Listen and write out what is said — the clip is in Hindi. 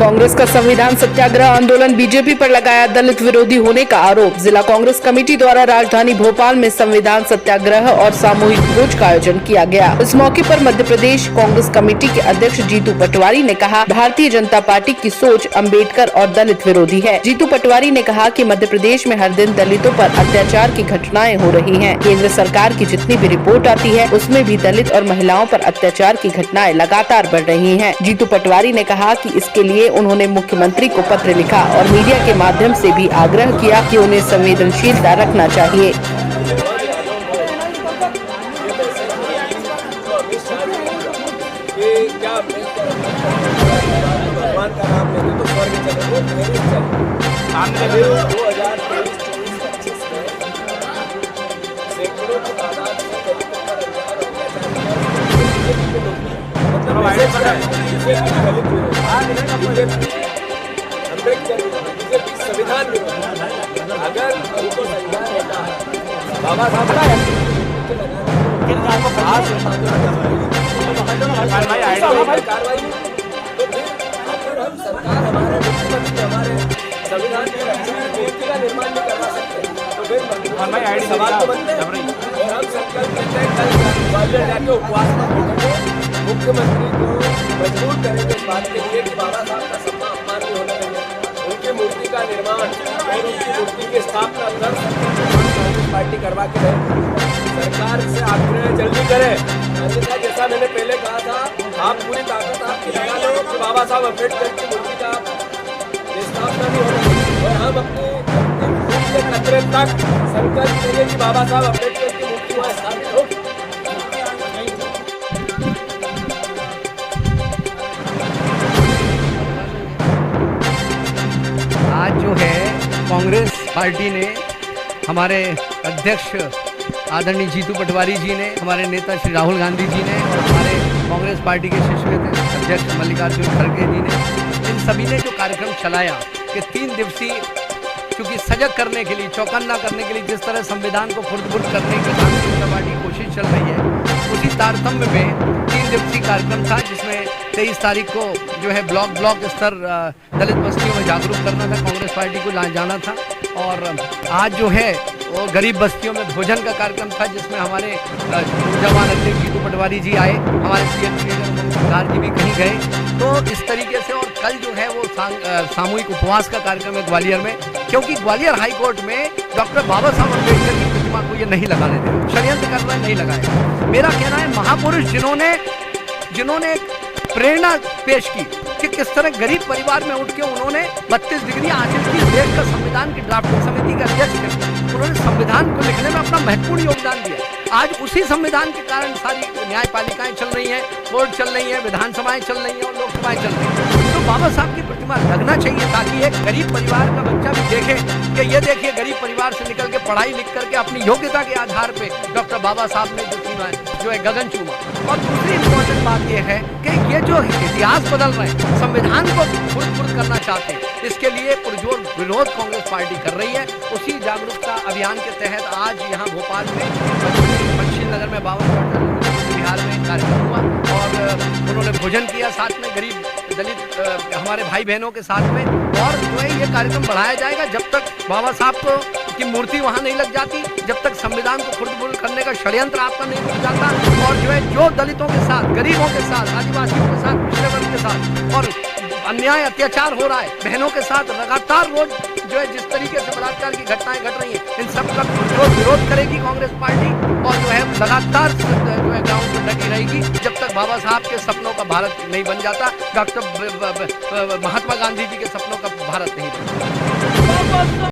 कांग्रेस का संविधान सत्याग्रह आंदोलन बीजेपी पर लगाया दलित विरोधी होने का आरोप। जिला कांग्रेस कमेटी द्वारा राजधानी भोपाल में संविधान सत्याग्रह और सामूहिक भोज का आयोजन किया गया। इस मौके पर मध्य प्रदेश कांग्रेस कमेटी के अध्यक्ष जीतू पटवारी ने कहा, भारतीय जनता पार्टी की सोच अंबेडकर और दलित विरोधी है। जीतू पटवारी ने कहा कि मध्य प्रदेश में हर दिन दलितों पर अत्याचार की घटनाएं हो रही हैं। केंद्र सरकार की जितनी भी रिपोर्ट आती है उसमें भी दलित और महिलाओं पर अत्याचार की घटनाएं लगातार बढ़ रही हैं। जीतू पटवारी ने कहा कि इसके लिए उन्होंने मुख्यमंत्री को पत्र लिखा और मीडिया के माध्यम से भी आग्रह किया कि उन्हें संवेदनशीलता रखना चाहिए। भगवान का नाम लेते तो स्वर्ग चले, वो मेरे चले। 2023-25 में सैकड़ों की तादाद में दलितों पर अन्याय हो गया अम्बेडकर बीजेपी संविधान विरोधी। अगर उनको संविधान होता है, बाबा साहब कार्रवाई तो फिर अगर हम सरकार हमारे मुख्यमंत्री हमारे संविधान की नीति का निर्माण नहीं करवा सकते तो फिर सवाल तो बनते हैं। और हम संकल्प लेते हैं कल ग्वालियर जाके उपवास में बैठेंगे, मुख्यमंत्री को मजबूर करेंगे इस बात के लिए कि बाबा साहब का सपना अपमान नहीं होने देंगे। उनकी मूर्ति का निर्माण और उनकी मूर्ति की स्थापना कांग्रेस पार्टी करवा के रहे। सरकार से आग्रह जल्दी करे, अन्यथा जैसा मैंने पहले कहा था, आप पूरी ताकत आपकी लगा लो कि बाबा साहब अम्बेडकर की मूर्ति का स्थापना नहीं होना। और हम अपने कचरे तक संकल्प करेंगे कि बाबा साहब अम्बेडकर की मूर्ति वहाँ स्थापित हो। आज जो है कांग्रेस पार्टी ने हमारे अध्यक्ष आदरणीय जीतू पटवारी जी ने, हमारे नेता श्री राहुल गांधी जी ने और हमारे कांग्रेस पार्टी के शीर्ष अध्यक्ष मल्लिकार्जुन खड़गे जी ने, इन सभी ने जो कार्यक्रम चलाया कि 3 दिवसीय, चूँकि सजग करने के लिए, चौकन्ना करने के लिए जिस तरह संविधान को खुर्द-बुर्द करने की भारतीय जनता पार्टी की कोशिश चल रही है, उसी तारतम्य में 3 दिवसीय कार्यक्रम था जिसमें 23 तारीख को जो है ब्लॉक स्तर दलित बस्तियों में जागरूक करना था, कांग्रेस पार्टी को जाना था। और आज जो है वो गरीब बस्तियों में भोजन का कार्यक्रम था जिसमें हमारे जवान अध्यक्ष जीतू पटवारी जी आए, हमारे सीएम सरकार जी भी कहीं गए। तो इस तरीके से, और कल जो है वो सामूहिक उपवास का कार्यक्रम है ग्वालियर में, क्योंकि ग्वालियर हाई कोर्ट में डॉक्टर बाबा साहब अम्बेडकर की प्रतिमा को ये नहीं लगाने दे, षड्यंत्र कर रहे हैं, नहीं लगाए। मेरा कहना है महापुरुष जिन्होंने प्रेरणा पेश की कि किस तरह गरीब परिवार में उठ के उन्होंने 32 डिग्री हासिल की, देश का संविधान की ड्राफ्टिंग समिति के अध्यक्ष थे, उन्होंने संविधान को लिखने में अपना महत्वपूर्ण योगदान दिया। आज उसी संविधान के कारण सारी न्यायपालिकाएं चल रही हैं, कोर्ट चल रही हैं, विधानसभाएं चल रही हैं और लोकसभाएं चल रही हैं। तो बाबा साहब की प्रतिमा लगना चाहिए ताकि एक गरीब परिवार का बच्चा भी देखे कि ये देखिए गरीब परिवार से निकल के पढ़ाई लिख करके अपनी योग्यता के आधार पे डॉक्टर बाबा साहब ने जो है गगन चूमा। और दूसरी इम्पोर्टेंट बात यह है कि ये जो इतिहास बदल रहे हैं, संविधान को खुर्द-बुर्द करना चाहते हैं, इसके लिए पुरजोर विरोध कांग्रेस पार्टी कर रही है। उसी जागरूकता अभियान के तहत आज यहाँ भोपाल में पंचशील नगर में 52 बिहार में कार्यक्रम हुआ और उन्होंने भोजन किया साथ में गरीब दलित हमारे भाई बहनों के साथ में। और जो है ये कार्यक्रम बढ़ाया जाएगा जब तक बाबा साहब की मूर्ति वहाँ नहीं लग जाती, जब तक संविधान को खुर्द-बुर्द करने का षड्यंत्र आपका नहीं रुक जाता। और जो है जो दलितों के साथ, गरीबों के साथ, आदिवासियों के साथ, पिछड़े वर्ग के साथ और अन्याय अत्याचार हो रहा है, बहनों के साथ लगातार रोज जो है जिस तरीके से बलात्कार की घटनाएं घट रही हैं, इन सब का विरोध करेगी कांग्रेस पार्टी और जो है लगातार जो है ग्राउंड पर डटी रहेगी जब तक बाबा साहब के सपनों का भारत नहीं बन जाता, डॉक्टर महात्मा गांधी जी के सपनों का भारत नहीं बन जाता।